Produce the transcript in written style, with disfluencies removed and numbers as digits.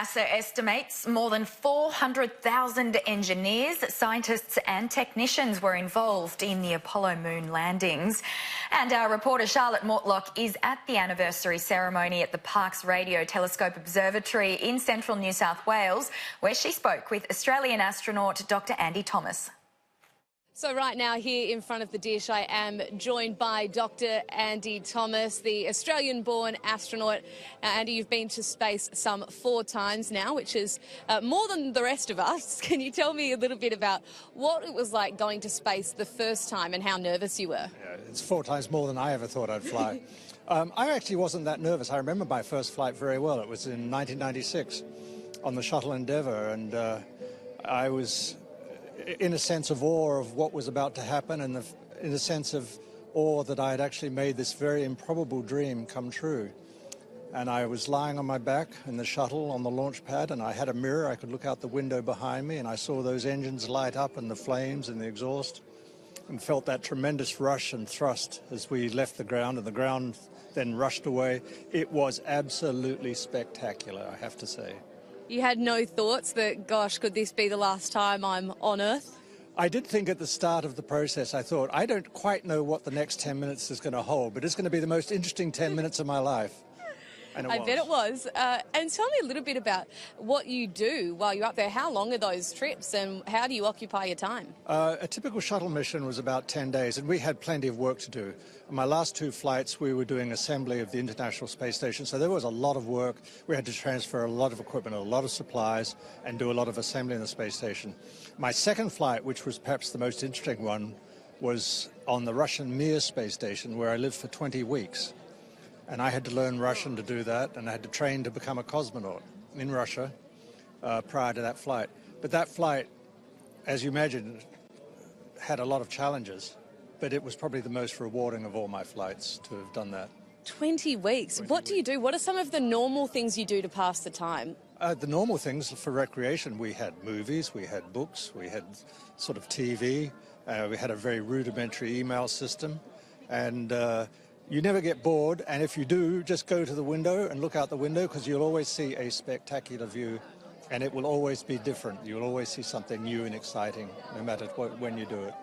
NASA estimates more than 400,000 engineers, scientists and technicians were involved in the Apollo moon landings. And our reporter Charlotte Mortlock is at the anniversary ceremony at the Parkes Radio Telescope Observatory in central New South Wales, where she spoke with Australian astronaut Dr. Andy Thomas. So right now here in front of the dish I am joined by Dr. Andy Thomas, the Australian-born astronaut. Andy, you've been to space some 4 times now, which is more than the rest of us. Can you tell me a little bit about what it was like going to space the first time and how nervous you were? Yeah, it's 4 times more than I ever thought I'd fly. I actually wasn't that nervous. I remember my first flight very well. It was in 1996 on the shuttle Endeavour, and I was in a sense of awe of what was about to happen, and in a sense of awe that I had actually made this very improbable dream come true. And I was lying on my back in the shuttle on the launch pad, and I had a mirror. I could look out the window behind me, and I saw those engines light up and the flames and the exhaust, and felt that tremendous rush and thrust as we left the ground, and the ground then rushed away. It was absolutely spectacular, I have to say. You had no thoughts that, gosh, could this be the last time I'm on Earth? I did think at the start of the process, I thought, I don't quite know what the next 10 minutes is going to hold, but it's going to be the most interesting 10 minutes of my life. And I bet it was. And tell me a little bit about what you do while you're up there. How long are those trips and how do you occupy your time? A typical shuttle mission was about 10 days, and we had plenty of work to do. On my last 2 flights, we were doing assembly of the International Space Station, so there was a lot of work. We had to transfer a lot of equipment, a lot of supplies, and do a lot of assembly in the space station. My second flight, which was perhaps the most interesting one, was on the Russian Mir space station, where I lived for 20 weeks. And I had to learn Russian to do that, and I had to train to become a cosmonaut in Russia prior to that flight. But that flight, as you imagine, had a lot of challenges, but it was probably the most rewarding of all my flights to have done that. 20 weeks. What do you do? What are some of the normal things you do to pass the time? The normal things for recreation, we had movies, we had books, we had sort of TV, we had a very rudimentary email system, and you never get bored, and if you do, just go to the window and look out the window, because you'll always see a spectacular view, and it will always be different. You'll always see something new and exciting, no matter when you do it.